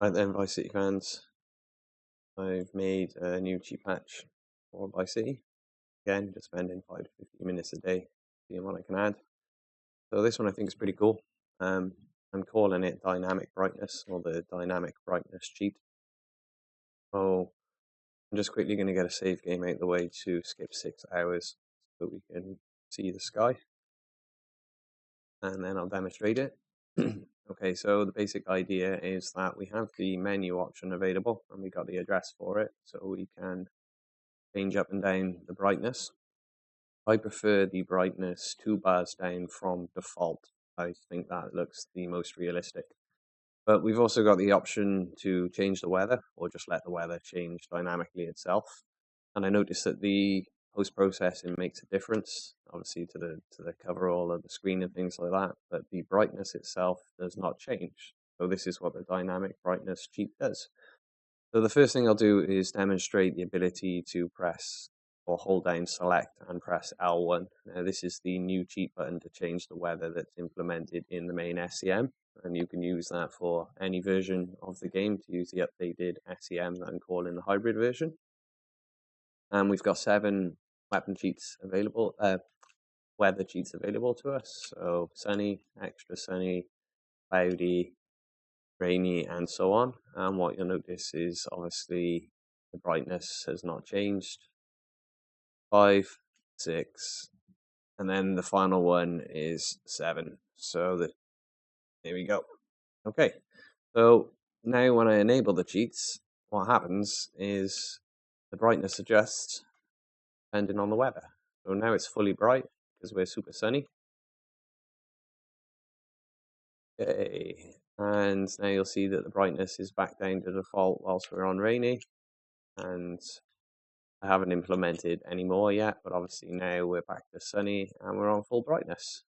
Right then, Vice City fans, I've made a new cheat patch for Vice City. Again, just spending 5 to 15 minutes a day seeing what I can add. So this one I think is pretty cool. I'm calling it Dynamic Brightness, or the Dynamic Brightness cheat. So I'm just quickly going to get a save game out of the way to skip 6 hours so we can see the sky. And then I'll demonstrate it. Okay, so the basic idea is that we have the menu option available and we got the address for it, so we can change up and down the brightness. I prefer the brightness 2 bars down from default. I think that looks the most realistic. But we've also got the option to change the weather or just let the weather change dynamically itself. And I noticed that the post-processing makes a difference, obviously to the coverall of the screen and things like that, but the brightness itself does not change. So this is what the dynamic brightness cheat does. So the first thing I'll do is demonstrate the ability to press or hold down select and press L1. Now this is the new cheat button to change the weather that's implemented in the main SEM, and you can use that for any version of the game to use the updated SEM that I'm calling the hybrid version. And we've got 7 weapon cheats available, weather cheats available to us. So sunny, extra sunny, cloudy, rainy, and so on. And what you'll notice is obviously the brightness has not changed. 5, 6, and then the final one is 7. So there we go. Okay, so now when I enable the cheats, what happens is the brightness adjusts depending on the weather. So now it's fully bright because we're super sunny. Okay, and now you'll see that the brightness is back down to default whilst we're on rainy, and I haven't implemented any more yet, but obviously now we're back to sunny and we're on full brightness.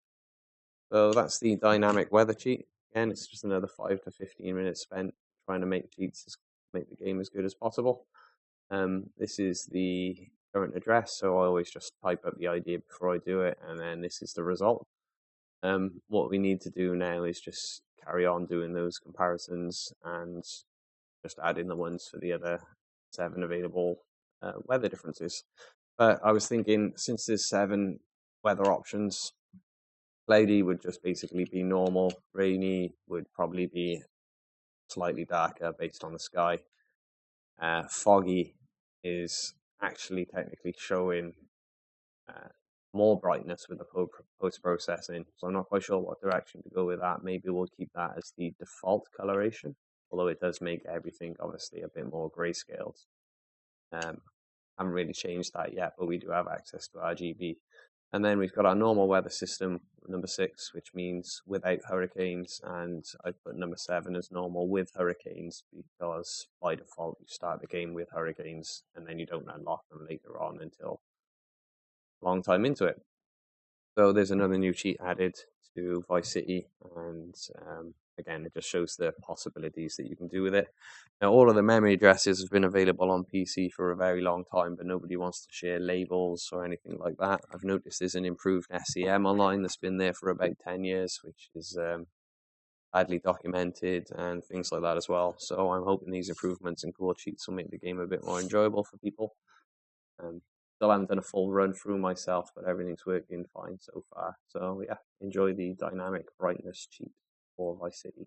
So that's the dynamic weather cheat. Again, it's just another 5 to 15 minutes spent trying to make cheats, make the game as good as possible. This is the current address, so I always just type up the idea before I do it, and then this is the result. What we need to do now is just carry on doing those comparisons and just add in the ones for the other 7 available weather differences. But I was thinking, since there's 7 weather options, cloudy would just basically be normal. Rainy would probably be slightly darker based on the sky. Foggy is actually technically showing more brightness with the post-processing. So I'm not quite sure what direction to go with that. Maybe we'll keep that as the default coloration, although it does make everything obviously a bit more grayscaled. Haven't really changed that yet, but we do have access to RGB. And then we've got our normal weather system, number 6, which means without hurricanes, and I put number 7 as normal with hurricanes because by default you start the game with hurricanes and then you don't unlock them later on until a long time into it. So there's another new cheat added to Vice City, and again, it just shows the possibilities that you can do with it. Now, all of the memory addresses have been available on PC for a very long time, but nobody wants to share labels or anything like that. I've noticed there's an improved SEM online that's been there for about 10 years, which is badly documented and things like that as well. So I'm hoping these improvements and cool cheats will make the game a bit more enjoyable for people. Still haven't done a full run through myself, but everything's working fine so far. So yeah, enjoy the dynamic brightness cheat for Vice City.